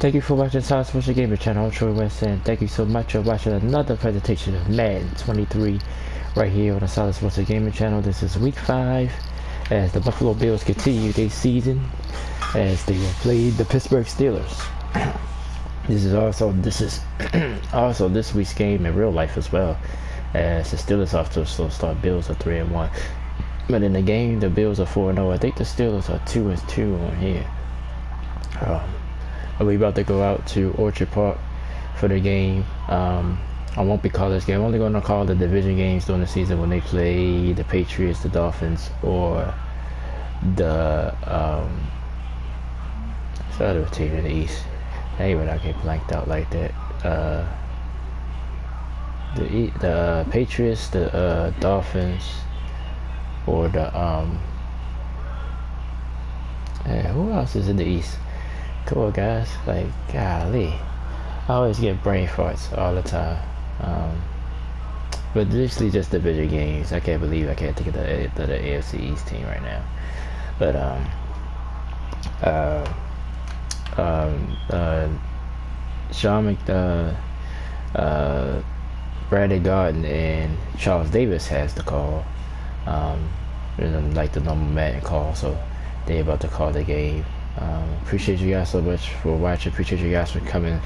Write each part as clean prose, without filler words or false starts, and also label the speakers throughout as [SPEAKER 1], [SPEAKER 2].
[SPEAKER 1] Thank you for watching Silentsports Gamer Channel. I'm Troy West, and thank you so much for watching another presentation of Madden 23 right here on the Silentsports Gamer Channel. This is Week 5 as the Buffalo Bills continue their season as they will play the Pittsburgh Steelers. This is also this week's game in real life as well, as the Steelers off to a slow start. Bills are 3-1, but in the game the Bills are 4-0. I think the Steelers are 2-2 on here. We're about to go out to Orchard Park for the game. I won't be calling this game. I'm only going to call the division games during the season when they play the Patriots, the Dolphins, or the other team in the East. Anyway, I get blanked out like that. The Patriots, the Dolphins, or the who else is in the East? Come on, guys. Like, golly, I always get brain farts all the time. But usually just division games. I can't believe I can't think of the AFC East team right now. But Brandon Garden and Charles Davis has the call. Like the normal Madden call, so they're about to call the game. Appreciate you guys so much for watching. Appreciate you guys for coming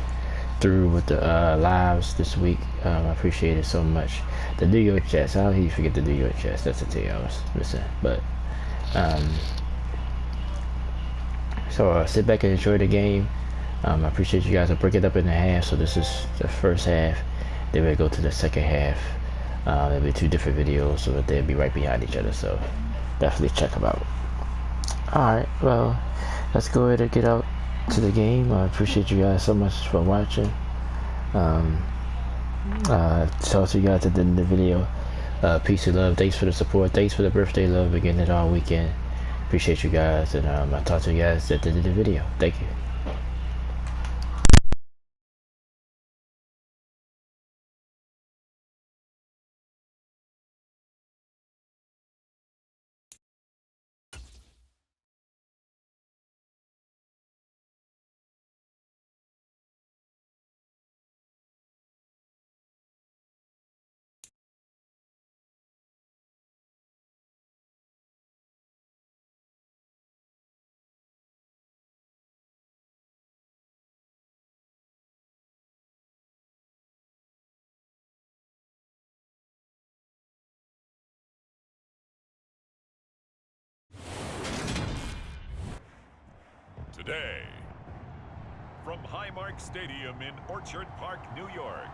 [SPEAKER 1] through with the lives this week. I appreciate it so much. The New York Jets, how do you forget the New York Jets? That's the team I was missing. But so sit back and enjoy the game. I appreciate you guys. I'll break it up into half. So this is the first half, then we'll go to the second half. There'll be two different videos, so that they'll be right behind each other, so definitely check them out. Alright, well, let's go ahead and get out to the game. I appreciate you guys so much for watching. Talk to you guys at the end of the video. Peace and love. Thanks for the support. Thanks for the birthday love. We're getting it all weekend. Appreciate you guys, and I'll talk to you guys at the end of the video. Thank you.
[SPEAKER 2] Today, from Highmark Stadium in Orchard Park, New York,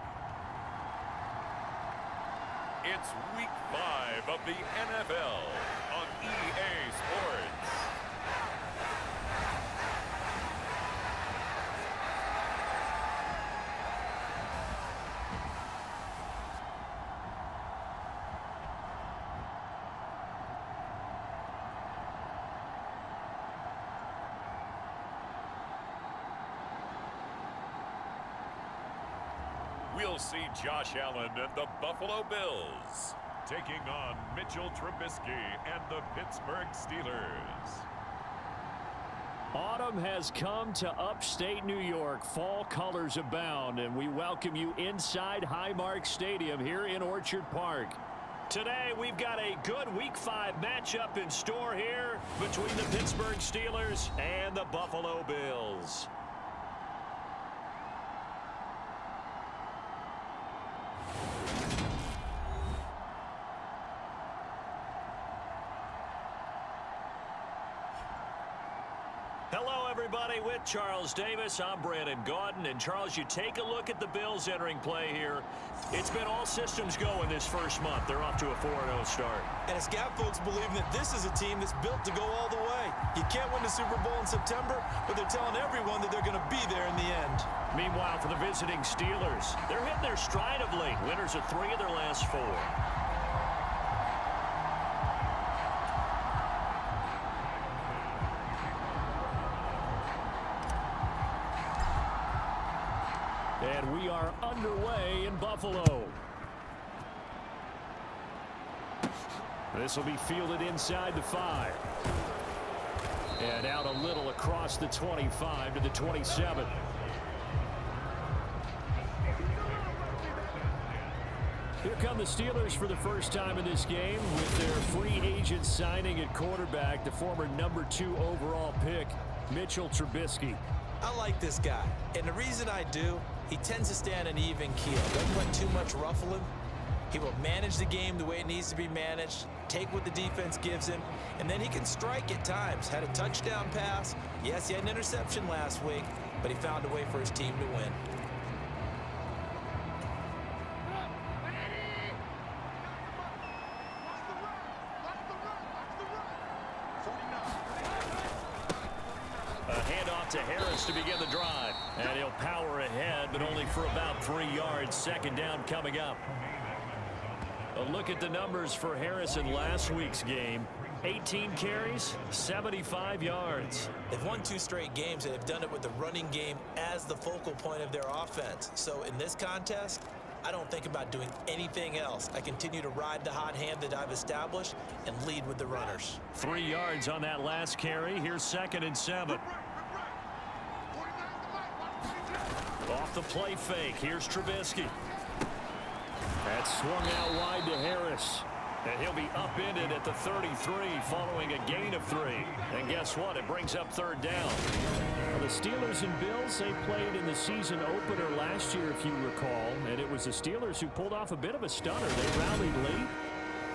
[SPEAKER 2] it's Week 5 of the NFL on EA Sports. We'll see Josh Allen and the Buffalo Bills taking on Mitchell Trubisky and the Pittsburgh Steelers.
[SPEAKER 3] Autumn has come to upstate New York. Fall colors abound, and we welcome you inside Highmark Stadium here in Orchard Park. Today, we've got a good Week 5 matchup in store here between the Pittsburgh Steelers and the Buffalo Bills. Hello, everybody. With Charles Davis, I'm Brandon Gaudin. And, Charles, you take a look at the Bills entering play here. It's been all systems go in this first month. They're off to a 4-0 start.
[SPEAKER 4] And it's got folks believing that this is a team that's built to go all the way. You can't win the Super Bowl in September, but they're telling everyone that they're going to be there in the end.
[SPEAKER 3] Meanwhile, for the visiting Steelers, they're hitting their stride of late. Winners of 3 of their last 4. And we are underway in Buffalo. This will be fielded inside the 5. And out a little across the 25 to the 27. Here come the Steelers for the first time in this game with their free agent signing at quarterback, the former #2 overall pick, Mitchell Trubisky.
[SPEAKER 4] I like this guy, and the reason I do, he tends to stay on an even keel. Doesn't let too much ruffle him. He will manage the game the way it needs to be managed, take what the defense gives him, and then he can strike at times. Had a touchdown pass. Yes, he had an interception last week, but he found a way for his team to win.
[SPEAKER 3] To Harris to begin the drive, and he'll power ahead, but only for about 3 yards. Second down coming up. A look at the numbers for Harris in last week's game. 18 carries, 75 yards.
[SPEAKER 4] They've won 2 straight games, and they've done it with the running game as the focal point of their offense. So in this contest, I don't think about doing anything else. I continue to ride the hot hand that I've established and lead with the runners.
[SPEAKER 3] 3 yards on that last carry. Here's 2nd and 7. Off the play fake. Here's Trubisky. That's swung out wide to Harris. And he'll be upended at the 33 following a gain of 3. And guess what? It brings up 3rd down. Well, the Steelers and Bills, they played in the season opener last year, if you recall. And it was the Steelers who pulled off a bit of a stunner. They rallied late.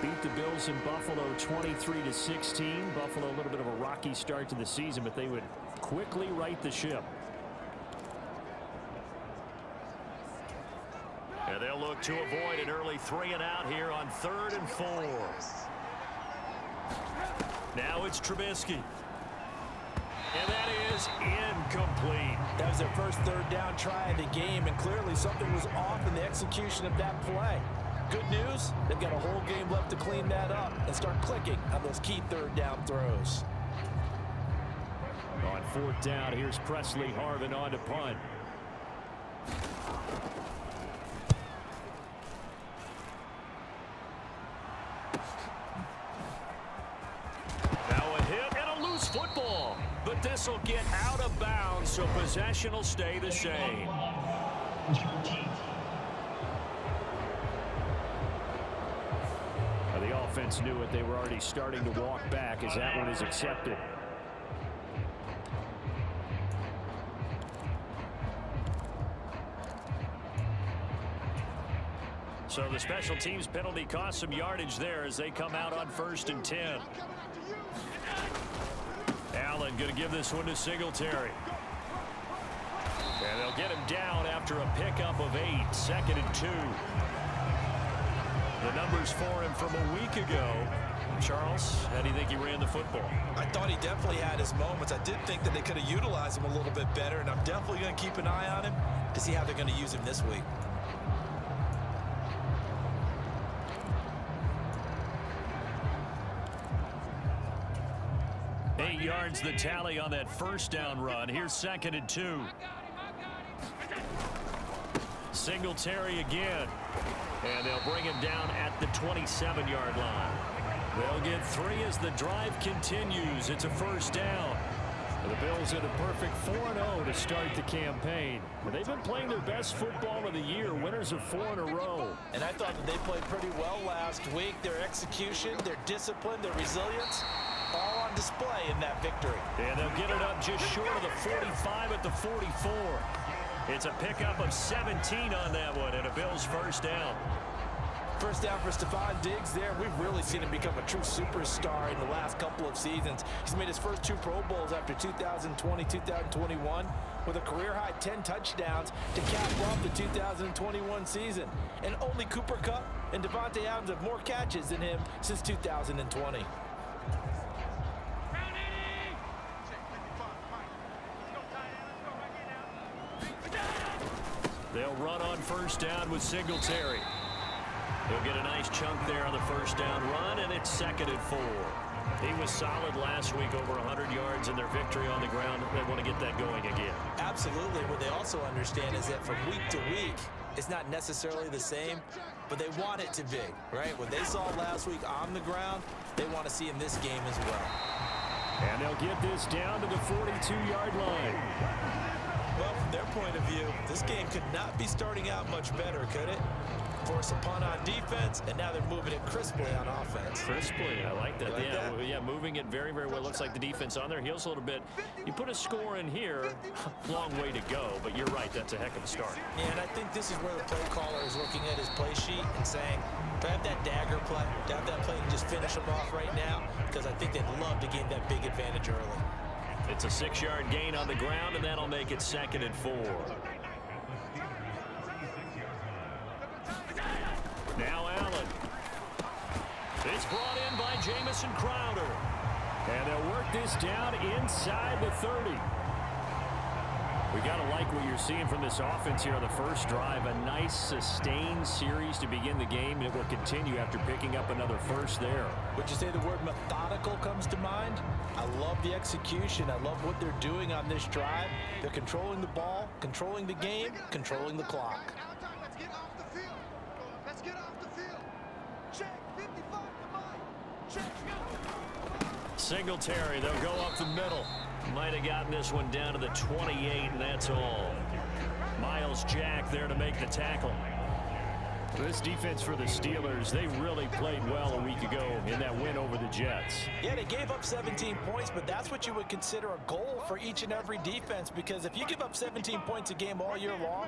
[SPEAKER 3] Beat the Bills in Buffalo 23-16. Buffalo a little bit of a rocky start to the season, but they would quickly right the ship. And they'll look to avoid an early 3 and out here on 3rd and 4. Now it's Trubisky. And that is incomplete.
[SPEAKER 4] That was their first 3rd down try of the game, and clearly something was off in the execution of that play. Good news, they've got a whole game left to clean that up and start clicking on those key 3rd down throws.
[SPEAKER 3] On 4th down, here's Presley Harvin on to punt. Football, but this will get out of bounds, so possession will stay the same. Now the offense knew it. They were already starting to walk back as that one is accepted. So the special teams penalty cost some yardage there as they come out on 1st and 10. Allen going to give this one to Singletary. And they'll get him down after a pickup of 8. 2nd and 2. The numbers for him from a week ago. Charles, how do you think he ran the football?
[SPEAKER 4] I thought he definitely had his moments. I did think that they could have utilized him a little bit better, and I'm definitely going to keep an eye on him to see how they're going to use him this week.
[SPEAKER 3] Yards the tally on that 1st down run. Here's 2nd and 2. Singletary again. And they'll bring him down at the 27-yard line. They'll get 3 as the drive continues. It's a 1st down. The Bills in a perfect 4-0 to start the campaign. But they've been playing their best football of the year, winners of 4 in a row.
[SPEAKER 4] And I thought that they played pretty well last week. Their execution, their discipline, their resilience, all on display in that victory.
[SPEAKER 3] And they'll get it up just short of the 45 at the 44. It's a pickup of 17 on that one, and a Bills 1st down.
[SPEAKER 4] 1st down for Stephon Diggs there. We've really seen him become a true superstar in the last couple of seasons. He's made his first 2 Pro Bowls after 2020, 2021, with a career-high 10 touchdowns to cap off the 2021 season. And only Cooper Kupp and Devontae Adams have more catches than him since 2020.
[SPEAKER 3] They'll run on 1st down with Singletary. He'll get a nice chunk there on the 1st down run, and it's 2nd and 4. He was solid last week, over 100 yards in their victory on the ground. They want to get that going again.
[SPEAKER 4] Absolutely. What they also understand is that from week to week, it's not necessarily the same, but they want it to be, right? What they saw last week on the ground, they want to see in this game as well.
[SPEAKER 3] And they'll get this down to the 42-yard line.
[SPEAKER 4] Well, from their point of view, this game could not be starting out much better, could it? force a punt on defense, and now they're moving it crisply on offense.
[SPEAKER 3] Crisply, I like that.
[SPEAKER 4] Like
[SPEAKER 3] yeah,
[SPEAKER 4] that?
[SPEAKER 3] well, yeah, moving it very, very well. Looks like the defense on their heels a little bit. You put a score in here, long way to go, but you're right, that's a heck of a start.
[SPEAKER 4] Yeah, and I think this is where the play caller is looking at his play sheet and saying, do I have that dagger play? Do I have that play to just finish them off right now? Because I think they'd love to gain that big advantage early.
[SPEAKER 3] It's a 6-yard gain on the ground, and that'll make it 2nd and 4. Now Allen. It's brought in by Jamison Crowder. And they'll work this down inside the 30. We got to like what you're seeing from this offense here on the first drive. A nice sustained series to begin the game, and it will continue after picking up another first there.
[SPEAKER 4] Would you say the word methodical comes to mind? I love the execution. I love what they're doing on this drive. They're controlling the ball, controlling the game, controlling the clock.
[SPEAKER 5] Let's get off the field. Let's get off the field. Check 55 to mine. Check.
[SPEAKER 3] Singletary, they'll go up the middle. Might have gotten this one down to the 28, and that's all. Miles Jack there to make the tackle. This defense for the Steelers, they really played well a week ago in that win over the Jets.
[SPEAKER 4] Yeah, they gave up 17 points, but that's what you would consider a goal for each and every defense, because if you give up 17 points a game all year long,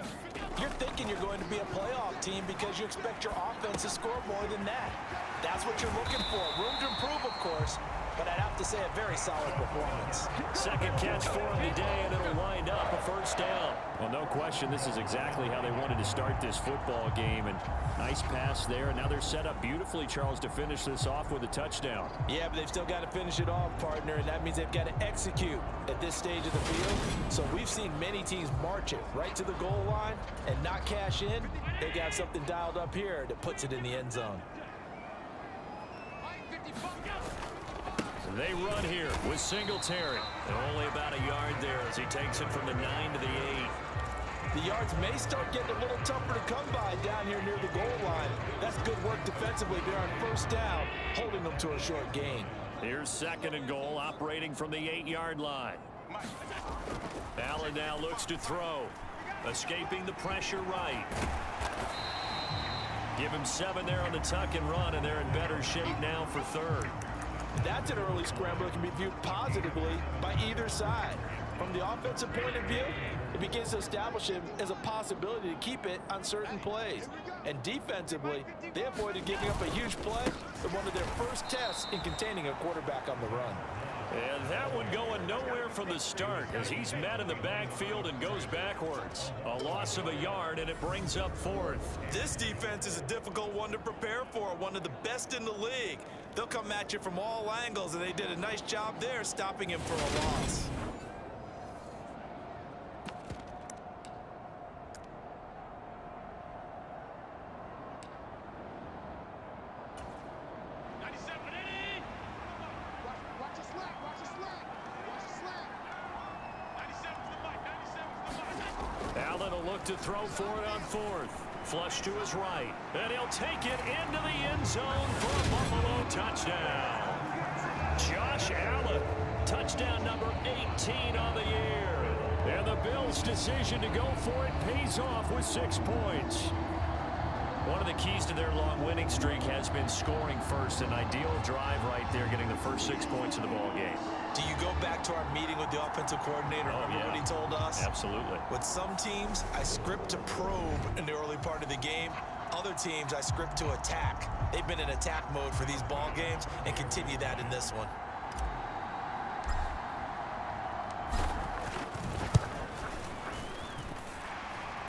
[SPEAKER 4] you're thinking you're going to be a playoff team because you expect your offense to score more than that. That's what you're looking for. Room to improve, of course, but I'd have to say a very solid performance.
[SPEAKER 3] Second catch for him today, and it'll wind up a first down. Well, no question, this is exactly how they wanted to start this football game, and nice pass there. And now they're set up beautifully, Charles, to finish this off with a touchdown.
[SPEAKER 4] Yeah, but they've still got to finish it off, partner, and that means they've got to execute at this stage of the field. So we've seen many teams march it right to the goal line and not cash in. They got something dialed up here that puts it in the end zone.
[SPEAKER 3] They run here with Singletary. And only about a yard there as he takes it from the 9 to the 8.
[SPEAKER 4] The yards may start getting a little tougher to come by down here near the goal line. That's good work defensively there on first down, holding them to a short gain.
[SPEAKER 3] Here's 2nd and goal, operating from the 8-yard line. Allen now looks to throw. Escaping the pressure right. Give him 7 there on the tuck and run, and they're in better shape now for 3rd.
[SPEAKER 4] That's an early scramble that can be viewed positively by either side. From the offensive point of view, it begins to establish him as a possibility to keep it on certain plays. And defensively, they avoided giving up a huge play in one of their first tests in containing a quarterback on the run.
[SPEAKER 3] And that one going nowhere from the start as he's met in the backfield and goes backwards. A loss of a yard, and it brings up 4th.
[SPEAKER 4] This defense is a difficult one to prepare for, one of the best in the league. They'll come at you from all angles, and they did a nice job there stopping him for a loss.
[SPEAKER 3] Allen will look to throw for it on 4th. Flush to his right. And he'll take it into the end zone for a Buffalo touchdown. Josh Allen, touchdown number 18 on the year. And the Bills' decision to go for it pays off with 6 points. One of the keys to their long winning streak has been scoring first. An ideal drive right there, getting the first 6 points of the ball game.
[SPEAKER 4] Do you go back to our meeting with the offensive coordinator? Remember what he told us?
[SPEAKER 3] Absolutely.
[SPEAKER 4] With some teams, I script to probe in the early part of the game. Other teams, I script to attack. They've been in attack mode for these ball games and continue that in this one.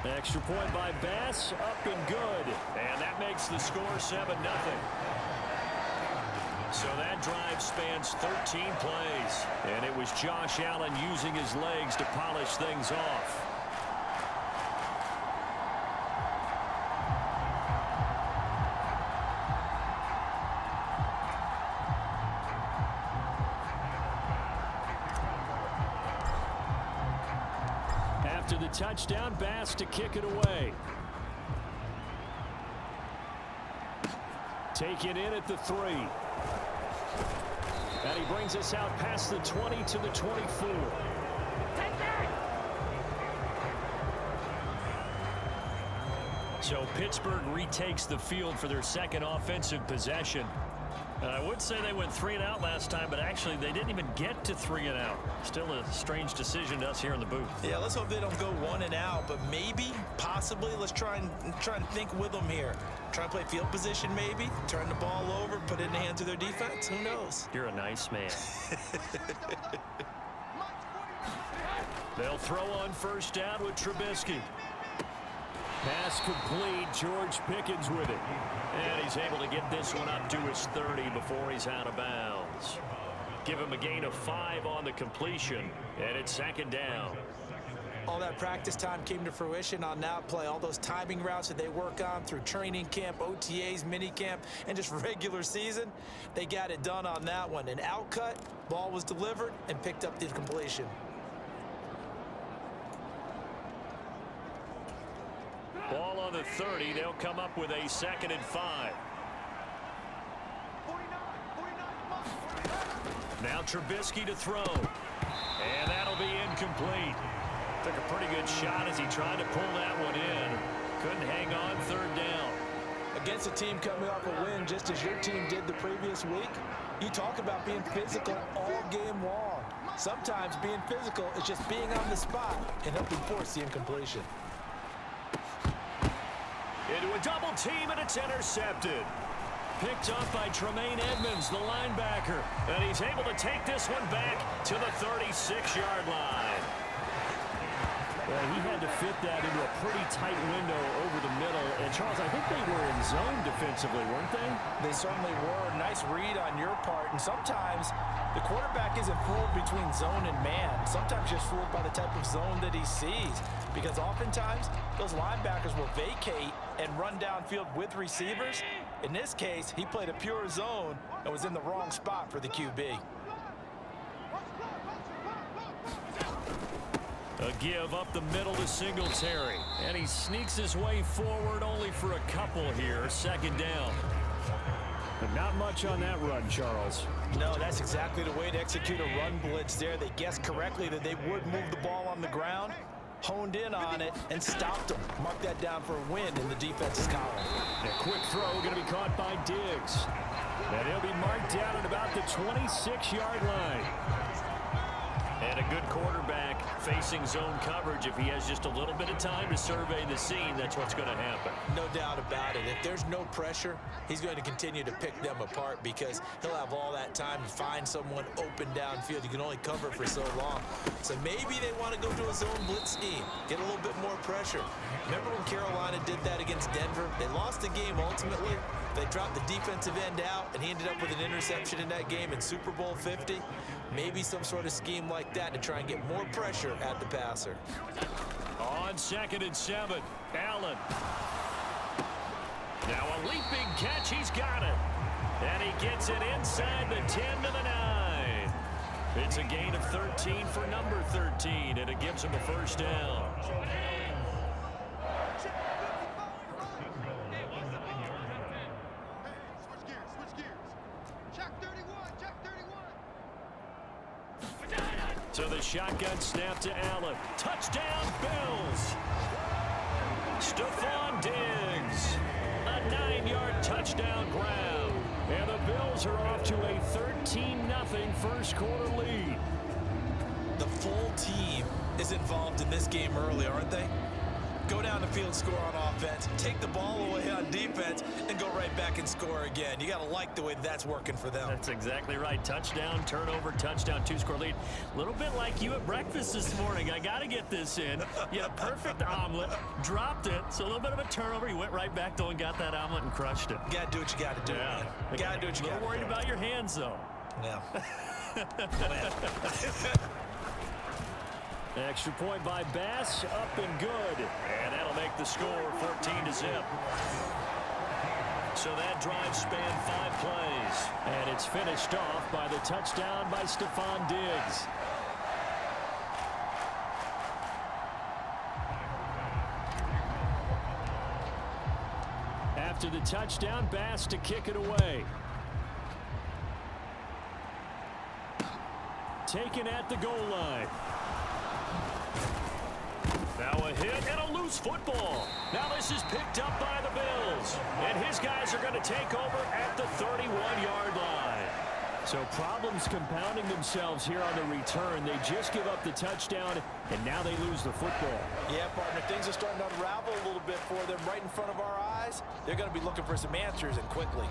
[SPEAKER 3] Extra point by Bass, up and good. And that makes the score 7-0. So that drive spans 13 plays. And it was Josh Allen using his legs to polish things off. After the touchdown, Bass to kick it away. Taken in at the 3. And he brings us out past the 20 to the 24. So Pittsburgh retakes the field for their second offensive possession. I would say they went 3 and out last time, but actually they didn't even get to 3 and out. Still a strange decision to us here in the booth.
[SPEAKER 4] Yeah, let's hope they don't go 1 and out, but maybe, possibly, let's try and think with them here. Try and play field position maybe, turn the ball over, put it in the hands of their defense. Who knows?
[SPEAKER 3] You're a nice man. They'll throw on first down with Trubisky. Pass complete. George Pickens with it. And he's able to get this one up to his 30 before he's out of bounds. Give him a gain of 5 on the completion, and it's second down.
[SPEAKER 4] All that practice time came to fruition on that play. All those timing routes that they work on through training camp, OTAs, minicamp, and just regular season, they got it done on that one. An outcut, ball was delivered, and picked up the completion.
[SPEAKER 3] Ball on the 30. They'll come up with a 2nd and 5. Now Trubisky to throw. And that'll be incomplete. Took a pretty good shot as he tried to pull that one in. Couldn't hang on 3rd down.
[SPEAKER 4] Against a team coming off a win just as your team did the previous week, you talk about being physical all game long. Sometimes being physical is just being on the spot and helping force the incompletion.
[SPEAKER 3] Into a double team, and it's intercepted. Picked up by Tremaine Edmonds, the linebacker. And he's able to take this one back to the 36-yard line. Well, he had to fit that into a pretty tight window over the middle. And, Charles, I think they were in zone defensively, weren't they?
[SPEAKER 4] They certainly were. Nice read on your part. And sometimes the quarterback isn't fooled between zone and man. Sometimes just fooled by the type of zone that he sees. Because oftentimes, those linebackers will vacate and run downfield with receivers. In this case, he played a pure zone and was in the wrong spot for the QB.
[SPEAKER 3] A give up the middle to Singletary. And he sneaks his way forward only for a couple here. 2nd down. But not much on that run, Charles.
[SPEAKER 4] No, that's exactly the way to execute a run blitz there. They guessed correctly that they would move the ball on the ground, honed in on it, and stopped them. Mark that down for a win in the defense's column.
[SPEAKER 3] A quick throw going to be caught by Diggs. And he'll be marked down at about the 26-yard line. And a good quarterback facing zone coverage. If he has just a little bit of time to survey the scene, that's what's going to happen.
[SPEAKER 4] No doubt about it. If there's no pressure, he's going to continue to pick them apart because he'll have all that time to find someone open downfield. You can only cover for so long. So maybe they want to go to a zone blitz scheme, get a little bit more pressure. Remember when Carolina did that against Denver? They lost the game ultimately. They dropped the defensive end out, and he ended up with an interception in that game in Super Bowl 50. Maybe some sort of scheme like that to try and get more pressure at the passer.
[SPEAKER 3] On 2nd and 7, Allen. Now a leaping catch, he's got it. And he gets it inside the 10 to the 9. It's a gain of 13 for number 13, and it gives him a 1st down. So the shotgun snap to Allen. Touchdown, Bills. Stephon Diggs. A 9-yard touchdown grab. And the Bills are off to a 13-0 first quarter lead.
[SPEAKER 4] The full team is involved in this game early, aren't they? Go down the field, score on offense, take the ball away on defense, and go right back and score again. You got to like the way that's working for them.
[SPEAKER 3] That's exactly right. Touchdown, turnover, touchdown, 2-score lead. A little bit like you at breakfast this morning. I got to get this in. You had a perfect omelet, dropped it, so a little bit of a turnover. You went right back, though, and got that omelet and crushed it.
[SPEAKER 4] You got to do what you got to do.
[SPEAKER 3] Yeah.
[SPEAKER 4] You got to do what you got to do.
[SPEAKER 3] Not worried about your hands, though.
[SPEAKER 4] Yeah.
[SPEAKER 3] Extra point by Bass, up and good. And that'll make the score 14-0. So that drive spanned 5 plays. And it's finished off by the touchdown by Stephon Diggs. After the touchdown, Bass to kick it away. Taken at the goal line. Now a hit and a loose loose football. Now this is picked up by the Bills. And his guys are going to take over at the 31-yard line. So problems compounding themselves here on the return. They just give up the touchdown, and now they lose the football.
[SPEAKER 4] Yeah, partner, things are starting to unravel a little bit for them right in front of our eyes. They're going to be looking for some answers, and quickly.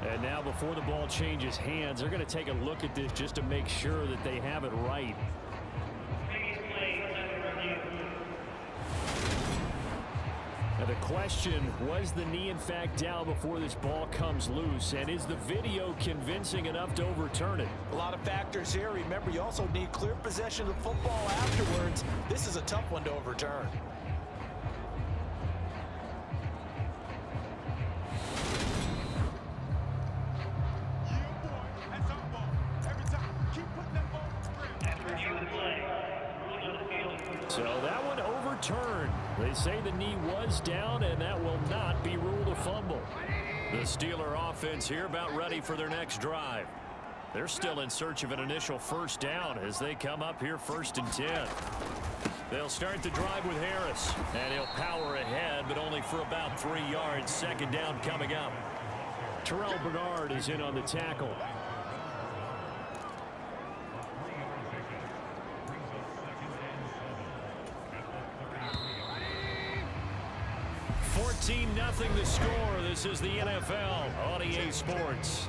[SPEAKER 3] And now before the ball changes hands, they're going to take a look at this just to make sure that they have it right. Now the question, was the knee in fact down before this ball comes loose? And is the video convincing enough to overturn it?
[SPEAKER 4] A lot of factors here. Remember, you also need clear possession of the football afterwards. This is a tough one to overturn.
[SPEAKER 3] So that one overturned. They say the knee was down, and that will not be ruled a fumble. The Steeler offense here about ready for their next drive. They're still in search of an initial first down as they come up here 1st and 10. They'll start the drive with Harris, and he'll power ahead, but only for about 3 yards. 2nd down coming up. Terrell Bernard is in on the tackle. 14-0 the score. This is the NFL on EA Sports.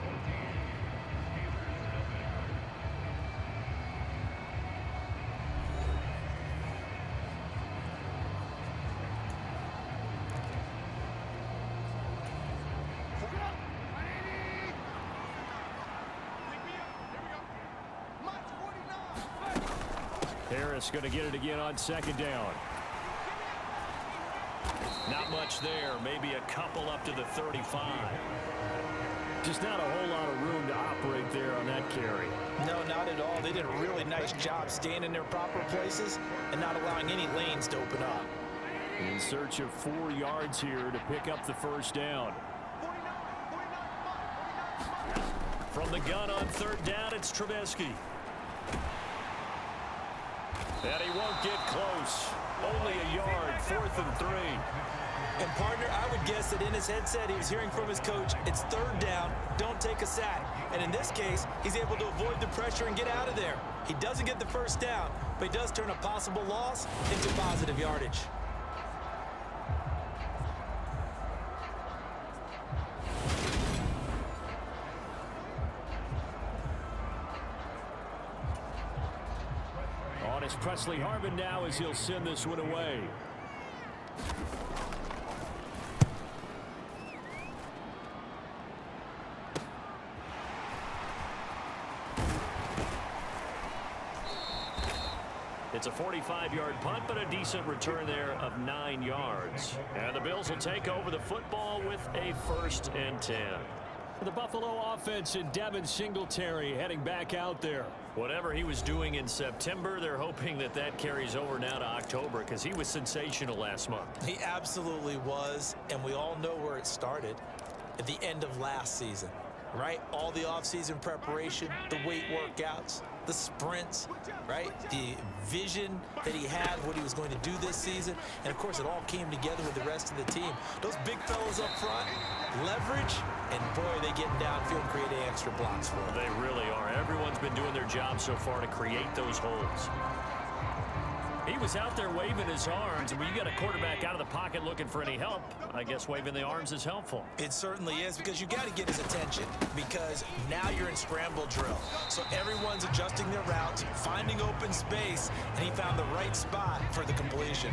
[SPEAKER 3] Harris going to get it again on 2nd down. Not much there. Maybe a couple up to the 35. Just not a whole lot of room to operate there on that carry.
[SPEAKER 4] No, not at all. They did a really nice job staying in their proper places and not allowing any lanes to open up.
[SPEAKER 3] In search of 4 yards here to pick up the 1st down. From the gun on 3rd down, it's Trubisky. And he won't get close. Only a yard, 4th and 3.
[SPEAKER 4] And partner, I would guess that in his headset he was hearing from his coach, it's 3rd down, don't take a sack. And in this case, he's able to avoid the pressure and get out of there. He doesn't get the 1st down, but he does turn a possible loss into positive yardage.
[SPEAKER 3] On is Presley Harvin now as he'll send this one away. It's a 45-yard punt, but a decent return there of 9 yards. And the Bills will take over the football with a 1st and 10. The Buffalo offense and Devin Singletary heading back out there. Whatever he was doing in September, they're hoping that that carries over now to October because he was sensational last month.
[SPEAKER 4] He absolutely was, and we all know where it started at the end of last season, right? All the offseason preparation, the weight workouts, the sprints, right? The vision that he had, what he was going to do this season. And, of course, it all came together with the rest of the team. Those big fellas up front, leverage, and, boy, they getting downfield and creating extra blocks for them.
[SPEAKER 3] They really are. Everyone's been doing their job so far to create those holes. He was out there waving his arms, and when you got a quarterback out of the pocket looking for any help, I guess waving the arms is helpful.
[SPEAKER 4] It certainly is, because you got to get his attention, because now you're in scramble drill. So everyone's adjusting their routes, finding open space, and he found the right spot for the completion.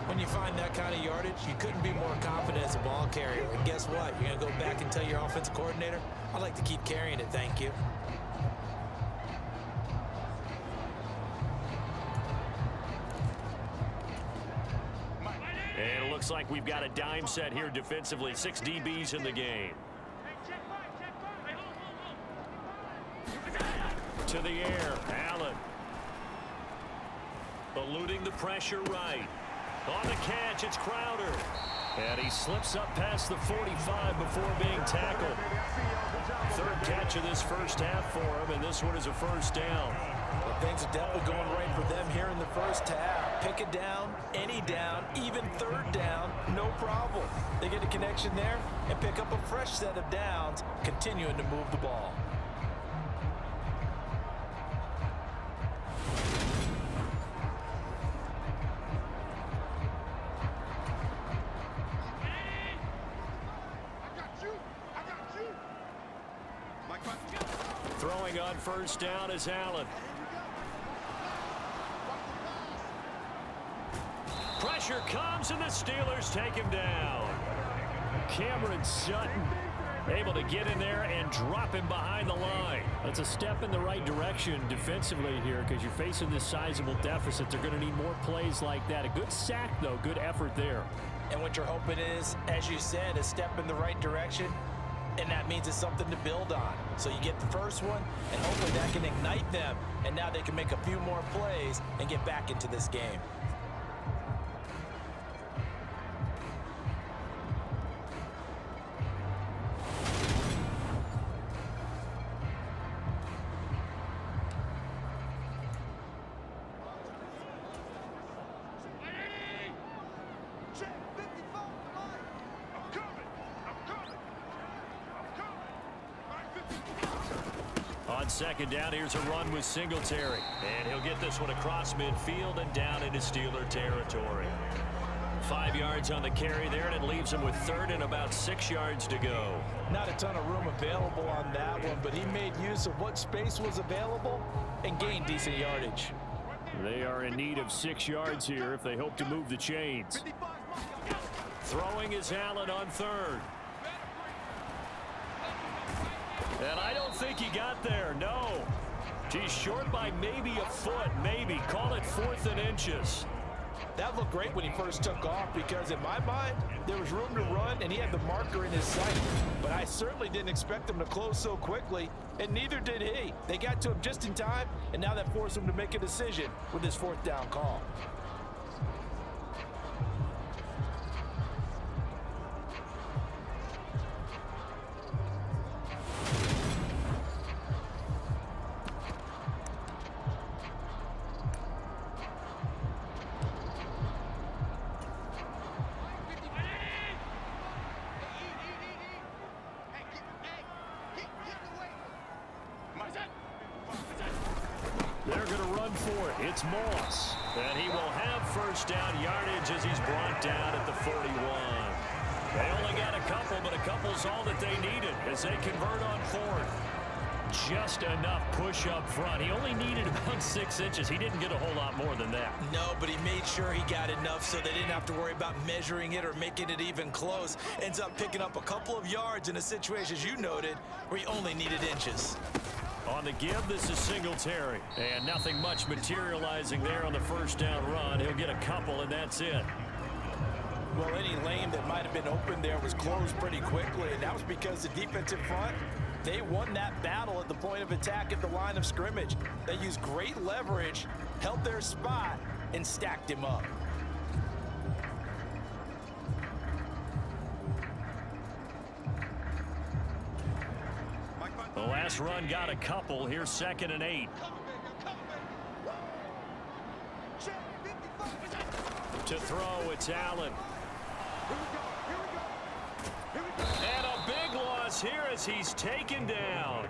[SPEAKER 4] When you find that kind of yardage, you couldn't be more confident as a ball carrier. And guess what? You're going to go back and tell your offensive coordinator, I'd like to keep carrying it, thank you.
[SPEAKER 3] And it looks like we've got a dime set here defensively. 6 DBs in the game. To the air, Allen. Eluding the pressure right. On the catch, it's Crowder. And he slips up past the 45 before being tackled. much of this first half for him, and this one is a first down.
[SPEAKER 4] Well, things are definitely going right for them here in the first half. Pick a down, any down, even third down, no problem. They get a connection there and pick up a fresh set of downs, continuing to move the ball.
[SPEAKER 3] Throwing on first down is Allen. Pressure comes, and the Steelers take him down. Cameron Sutton able to get in there and drop him behind the line. That's a step in the right direction defensively here because you're facing this sizable deficit. They're going to need more plays like that. A good sack, though. Good effort there.
[SPEAKER 4] And what you're hoping is, as you said, a step in the right direction. And that means it's something to build on. So you get the first one, and hopefully that can ignite them. And now they can make a few more plays and get back into this game.
[SPEAKER 3] On second down, here's a run with Singletary. And he'll get this one across midfield and down into Steeler territory. 5 yards on the carry there, and it leaves him with third and about 6 yards to go.
[SPEAKER 4] Not a ton of room available on that one, but he made use of what space was available and gained decent yardage.
[SPEAKER 3] They are in need of 6 yards here if they hope to move the chains. Throwing is Allen on third. And I don't think he got there, no. He's short by maybe a foot, maybe. Call it 4th and inches.
[SPEAKER 4] That looked great when he first took off because in my mind, there was room to run and he had the marker in his sight. But I certainly didn't expect him to close so quickly, and neither did he. They got to him just in time, and now that forced him to make a decision with his 4th down call.
[SPEAKER 3] They're going to run for it. It's Moss. And he will have first down yardage as he's brought down at the 41. They only got a couple, but a couple's all that they needed as they convert on 4th. Just enough push up front. He only needed about 6 inches. He didn't get a whole lot more than that.
[SPEAKER 4] No, but he made sure he got enough so they didn't have to worry about measuring it or making it even close. Ends up picking up a couple of yards in a situation, as you noted, where he only needed inches.
[SPEAKER 3] On the give, this is Singletary. And nothing much materializing there on the first down run. He'll get a couple, and that's it.
[SPEAKER 4] Well, any lane that might have been open there was closed pretty quickly, and that was because the defensive front, they won that battle at the point of attack at the line of scrimmage. They used great leverage, held their spot, and stacked him up.
[SPEAKER 3] The last run got a couple. Here's 2nd and 8. To throw, it's Allen. And a big loss here as he's taken down.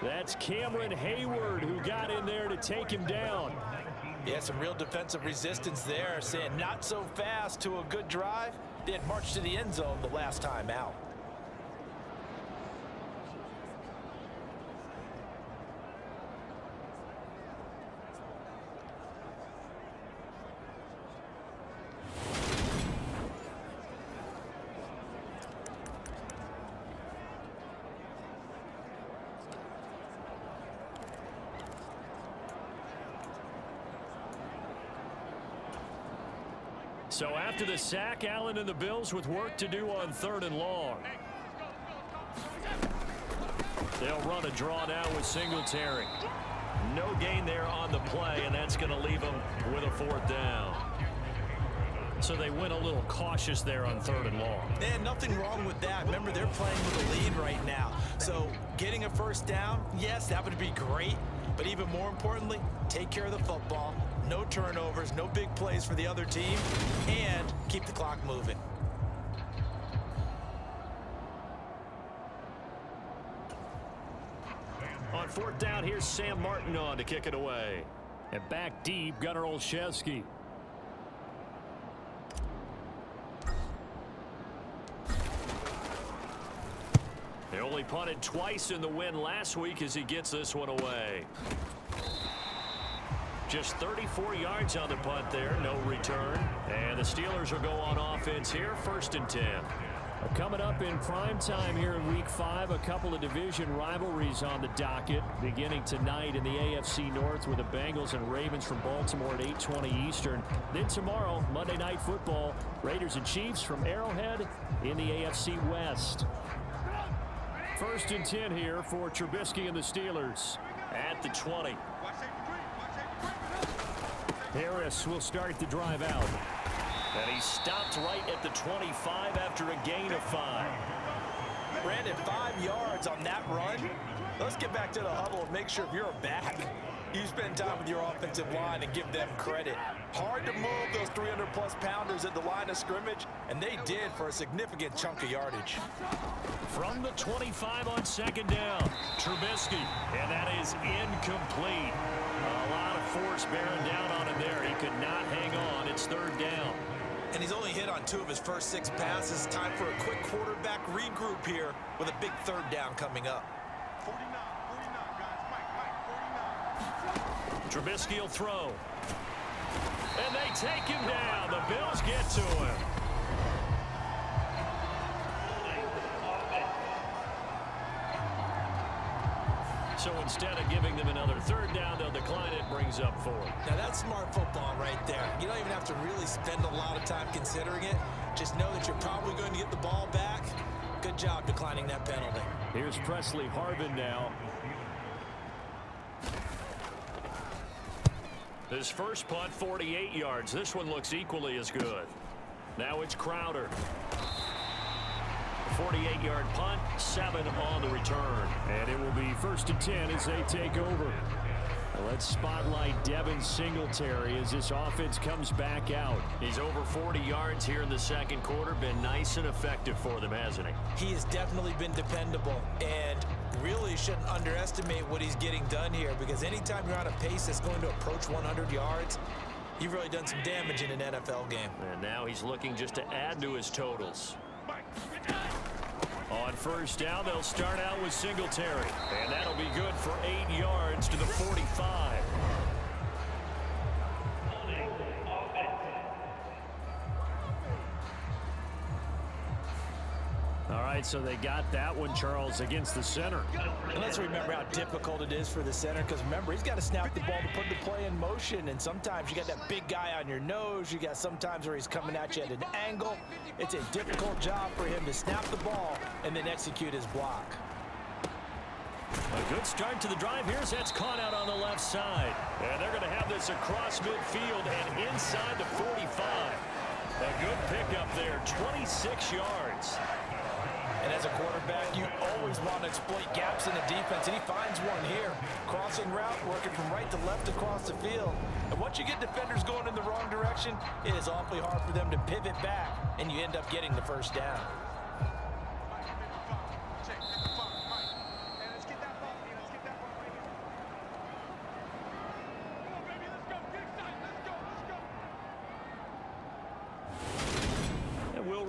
[SPEAKER 3] That's Cameron Hayward who got in there to take him down.
[SPEAKER 4] Yeah, some real defensive resistance there, saying not so fast to a good drive. They had marched to the end zone the last time out.
[SPEAKER 3] So after the sack, Allen and the Bills with work to do on 3rd and long. They'll run a draw now with Singletary. No gain there on the play, and that's going to leave them with a 4th down. So they went a little cautious there on 3rd and long.
[SPEAKER 4] And nothing wrong with that. Remember, they're playing with a lead right now. So getting a first down, yes, that would be great. But even more importantly, take care of the football. No turnovers, no big plays for the other team, and keep the clock moving.
[SPEAKER 3] On 4th down, here's Sam Martin on to kick it away. And back deep, Gunnar Olszewski. They only punted twice in the win last week as he gets this one away. Just 34 yards on the punt there, no return. And the Steelers will go on offense here, 1st and 10. Coming up in prime time here in Week 5, a couple of division rivalries on the docket. Beginning tonight in the AFC North with the Bengals and Ravens from Baltimore at 8:20 Eastern. Then tomorrow, Monday Night Football, Raiders and Chiefs from Arrowhead in the AFC West. 1st and 10 here for Trubisky and the Steelers at the 20. Harris will start the drive out. And he stopped right at the 25 after a gain of 5.
[SPEAKER 4] Brandon, 5 yards on that run. Let's get back to the huddle and make sure if you're a back, you spend time with your offensive line and give them credit. Hard to move those 300-plus pounders at the line of scrimmage, and they did for a significant chunk of yardage.
[SPEAKER 3] From the 25 on 2nd down, Trubisky, and that is incomplete. A lot of force bearing down on him there. He could not hang on. It's 3rd down.
[SPEAKER 4] And he's only hit on 2 of his first 6 passes. Time for a quick quarterback regroup here with a big 3rd down coming up.
[SPEAKER 5] 49, guys, Mike, 49.
[SPEAKER 3] Trubisky will throw. And they take him down. The Bills get to him. So instead of giving them another 3rd down, they'll decline it, brings up 4.
[SPEAKER 4] Now that's smart football right there. You don't even have to really spend a lot of time considering it. Just know that you're probably going to get the ball back. Good job declining that penalty.
[SPEAKER 3] Here's Presley Harvin now. His first punt, 48 yards. This one looks equally as good. Now it's Crowder. 48-yard punt, 7 on the return. And it will be 1st and 10 as they take over. Now let's spotlight Devin Singletary as this offense comes back out. He's over 40 yards here in the 2nd quarter. Been nice and effective for them, hasn't he?
[SPEAKER 4] He has definitely been dependable, and really shouldn't underestimate what he's getting done here, because anytime you're on a pace that's going to approach 100 yards, you've really done some damage in an NFL game.
[SPEAKER 3] And now he's looking just to add to his totals. On 1st down, they'll start out with Singletary. And that'll be good for 8 yards to the 45. All right, so they got that one, Charles, against the center.
[SPEAKER 4] And let's remember how difficult it is for the center, because remember, he's got to snap the ball to put the play in motion, and sometimes you got that big guy on your nose. You got sometimes where he's coming at you at an angle. It's a difficult job for him to snap the ball and then execute his block.
[SPEAKER 3] A good start to the drive here. That's caught out on the left side. And they're going to have this across midfield and inside the 45. A good pickup there, 26 yards.
[SPEAKER 4] And as a quarterback, you always want to exploit gaps in the defense, and he finds one here. Crossing route, working from right to left across the field. And once you get defenders going in the wrong direction, it is awfully hard for them to pivot back, and you end up getting the 1st down.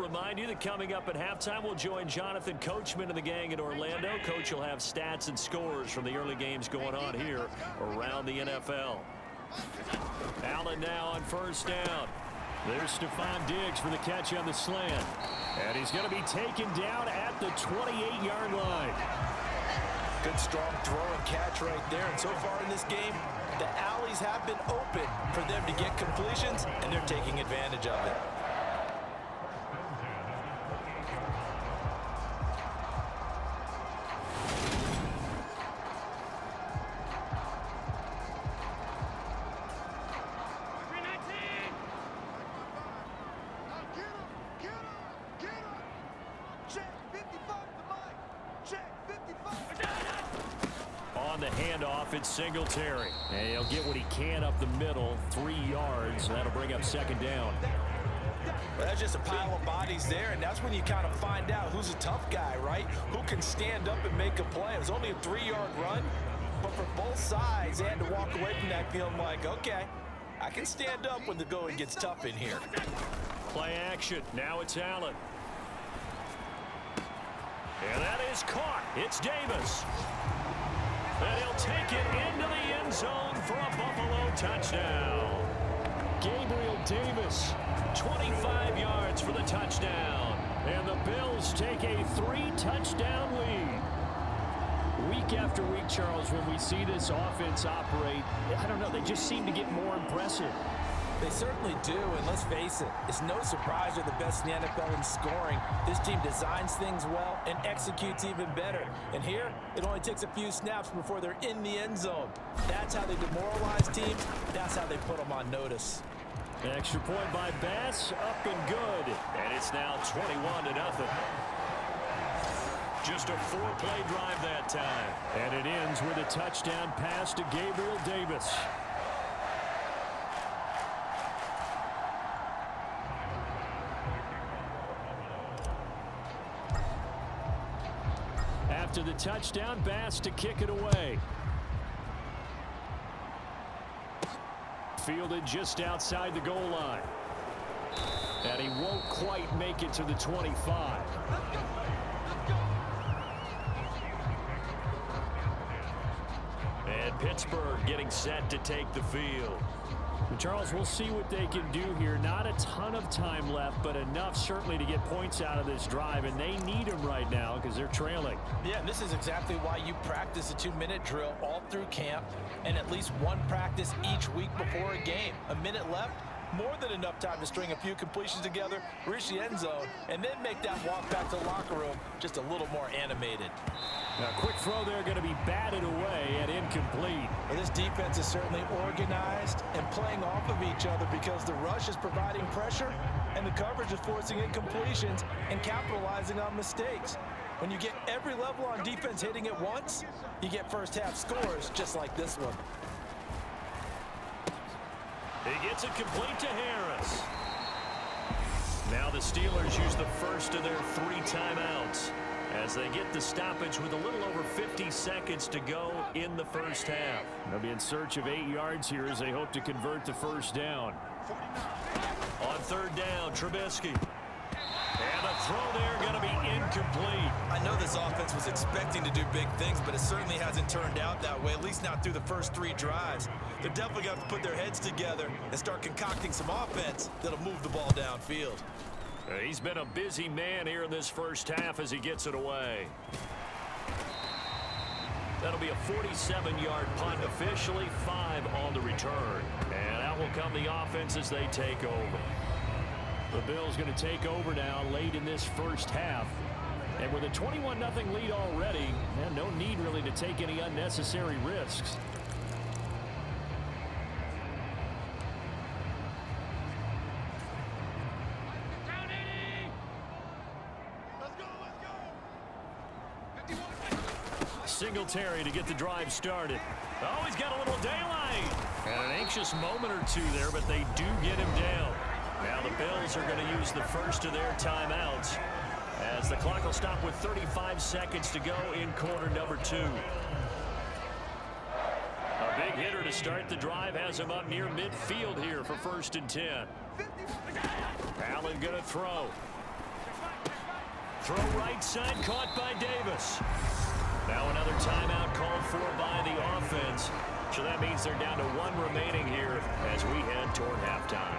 [SPEAKER 3] Remind you that coming up at halftime, we'll join Jonathan Coachman and the gang in Orlando. Coach will have stats and scores from the early games going on here around the NFL. Allen now on 1st down. There's Stephon Diggs for the catch on the slant. And he's going to be taken down at the 28-yard line.
[SPEAKER 4] Good strong throw and catch right there. And so far in this game, the alleys have been open for them to get completions, and they're taking advantage of it.
[SPEAKER 3] on the handoff. It's Singletary. And he'll get what he can up the middle, 3 yards. That'll bring up second down.
[SPEAKER 4] Well, that's just a pile of bodies there, and that's when you kind of find out who's a tough guy, right? Who can stand up and make a play. It was only a 3-yard run, but for both sides, they had to walk away from that feeling like, okay, I can stand up when the going gets tough in here.
[SPEAKER 3] Play action. Now it's Allen. And that is caught. It's Davis. And he'll take it into the end zone for a Buffalo touchdown. Gabriel Davis, 25 yards for the touchdown. And the Bills take a 3-touchdown lead. Week after week, Charles, when we see this offense operate, I don't know, they just seem to get more impressive.
[SPEAKER 4] They certainly do, and let's face it, it's no surprise they're the best in the NFL in scoring. This team designs things well and executes even better. And here, it only takes a few snaps before they're in the end zone. That's how they demoralize teams. That's how they put them on notice.
[SPEAKER 3] An extra point by Bass, up and good. And it's now 21-0. Just a 4-play drive that time. And it ends with a touchdown pass to Gabriel Davis. After the touchdown, Bass to kick it away. Fielded just outside the goal line. And he won't quite make it to the 25. And Pittsburgh getting set to take the field. Charles, we'll see what they can do here. Not a ton of time left, but enough certainly to get points out of this drive, and they need them right now because they're trailing.
[SPEAKER 4] Yeah, and this is exactly why you practice a 2-minute drill all through camp and at least one practice each week before a game. A minute left, more than enough time to string a few completions together, reach the end zone, and then make that walk back to the locker room just a little more animated.
[SPEAKER 3] Now, quick throw there going to be batted away and incomplete.
[SPEAKER 4] Well, this defense is certainly organized and playing off of each other because the rush is providing pressure and the coverage is forcing incompletions and capitalizing on mistakes. When you get every level on defense hitting at once, you get first-half scores just like this one.
[SPEAKER 3] He gets it complete to Harris. Now the Steelers use the first of their 3 timeouts as they get the stoppage with a little over 50 seconds to go in the first half. They'll be in search of 8 yards here as they hope to convert the first down. On 3rd down, Trubisky. And a throw there going to be incomplete.
[SPEAKER 4] I know this offense was expecting to do big things, but it certainly hasn't turned out that way, at least not through the first 3 drives. They're definitely going to have to put their heads together and start concocting some offense that'll move the ball downfield.
[SPEAKER 3] He's been a busy man here in this first half as he gets it away. That'll be a 47-yard punt, officially 5 on the return. And out will come the offense as they take over. The Bills going to take over now late in this first half. And with a 21-0 lead already, no need really to take any unnecessary risks. Singletary to get the drive started. Oh, he's got a little daylight. And an anxious moment or two there, but they do get him down. Now the Bills are going to use the first of their timeouts as the clock will stop with 35 seconds to go in quarter number 2. A big hitter to start the drive has him up near midfield here for 1st and 10. Allen going to throw. Throw right side, caught by Davis. Now another timeout called for by the offense. So that means they're down to 1 remaining here as we head toward halftime.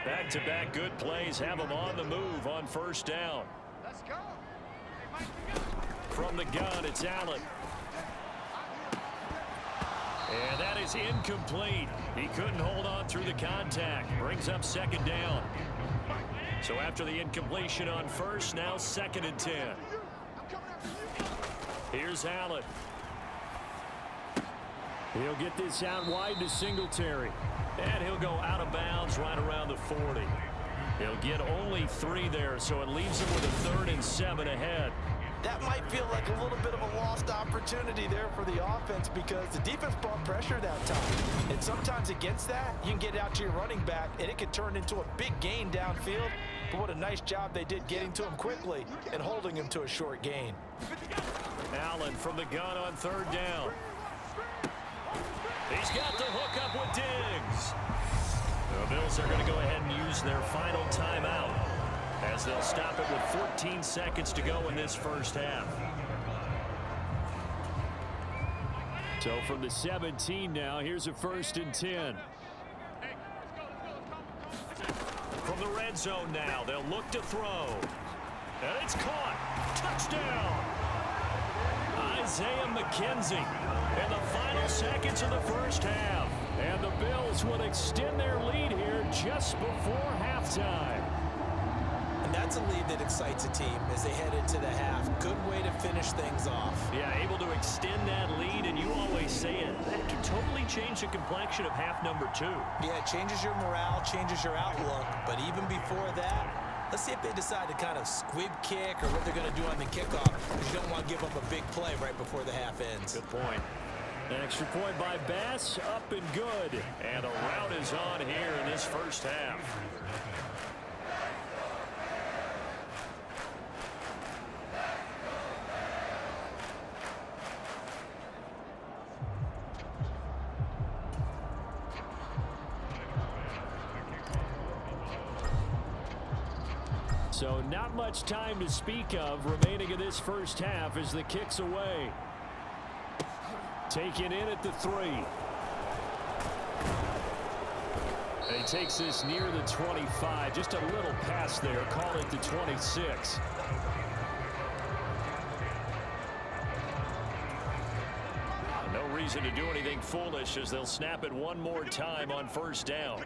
[SPEAKER 3] Back-to-back good plays have them on the move on 1st down.
[SPEAKER 5] Let's go.
[SPEAKER 3] From the gun, it's Allen. And that is incomplete. He couldn't hold on through the contact. Brings up 2nd down. So after the incompletion on 1st, now 2nd and 10. Here's Allen. He'll get this out wide to Singletary. And he'll go out of bounds right around the 40. He'll get only 3 there, so it leaves him with a 3rd and 7 ahead.
[SPEAKER 4] that might feel like a little bit of a lost opportunity there for the offense because the defense brought pressure that time. And sometimes against that, you can get out to your running back, and it can turn into a big gain downfield. But what a nice job they did getting to him quickly and holding him to a short gain.
[SPEAKER 3] Allen from the gun on 3rd down. He's got the hook up with Diggs. The Bills are going to go ahead and use their final timeout as they'll stop it with 14 seconds to go in this first half. So from the 17 now, here's a 1st and 10. From the red zone now, they'll look to throw. And it's caught. Touchdown. Isaiah McKenzie in the final seconds of the first half. And the Bills will extend their lead here just before halftime.
[SPEAKER 4] And that's a lead that excites a team as they head into the half. Good way to finish things off.
[SPEAKER 3] Yeah, able to extend that lead, and you always say it. That can totally change the complexion of half number 2.
[SPEAKER 4] Yeah, it changes your morale, changes your outlook. But even before that, let's see if they decide to kind of squib kick or what they're going to do on the kickoff. Because you don't want to give up a big play right before the half ends.
[SPEAKER 3] Good point. An extra point by Bass, up and good. And a rout is on here in this first half. So not much time to speak of remaining in this first half as the kick's away. Taken in at the 3. And he takes this near the 25. Just a little pass there. Call it the 26. No reason to do anything foolish as they'll snap it one more time on 1st down.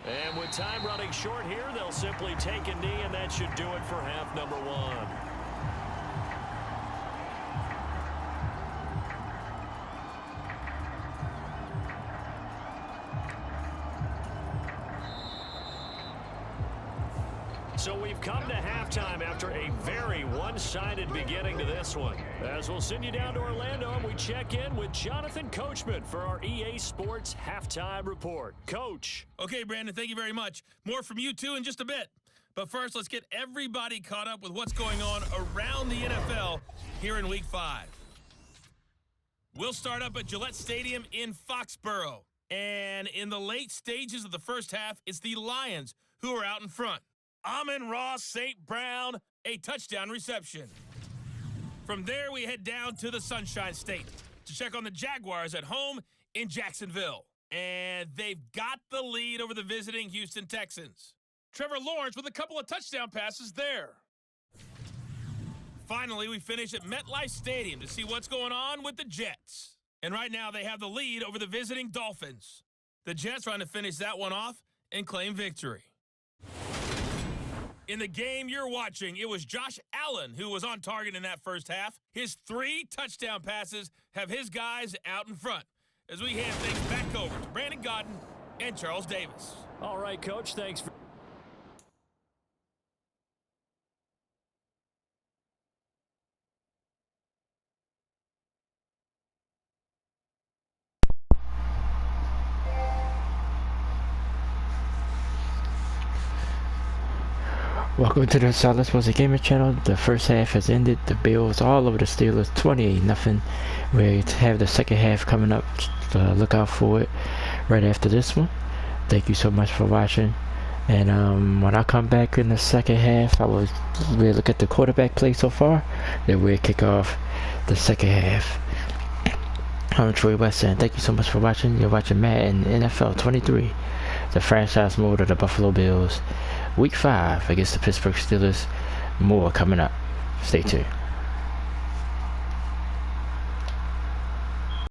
[SPEAKER 3] And with time running short here, they'll simply take a knee, and that should do it for half number 1. So we've come to halftime after a very one-sided beginning to this one. As we'll send you down to Orlando, and we check in with Jonathan Coachman for our EA Sports Halftime Report. Coach.
[SPEAKER 6] Okay, Brandon, thank you very much. More from you, too, in just a bit. But first, let's get everybody caught up with what's going on around the NFL here in Week 5. We'll start up at Gillette Stadium in Foxborough. And in the late stages of the first half, it's the Lions who are out in front. Amon-Ra St. Brown, a touchdown reception. From there, we head down to the Sunshine State to check on the Jaguars at home in Jacksonville. And they've got the lead over the visiting Houston Texans. Trevor Lawrence with a couple of touchdown passes there. Finally, we finish at MetLife Stadium to see what's going on with the Jets. And right now, they have the lead over the visiting Dolphins. The Jets trying to finish that one off and claim victory. In the game you're watching, it was Josh Allen who was on target in that first half. His 3 touchdown passes have his guys out in front as we hand things back over to Brandon Godden and Charles Davis.
[SPEAKER 3] All right, Coach, thanks for...
[SPEAKER 1] Welcome to the Silentsports Gaming channel. The first half has ended. The Bills all over the Steelers, 28-0. We have the second half coming up. Look out for it right after this one. Thank you so much for watching. And when I come back in the second half, I will really look at the quarterback play so far. Then we'll kick off the second half. I'm Troy West, and thank you so much for watching. You're watching Madden NFL 23, the franchise mode of the Buffalo Bills. Week 5 against the Pittsburgh Steelers. More coming up. Stay tuned.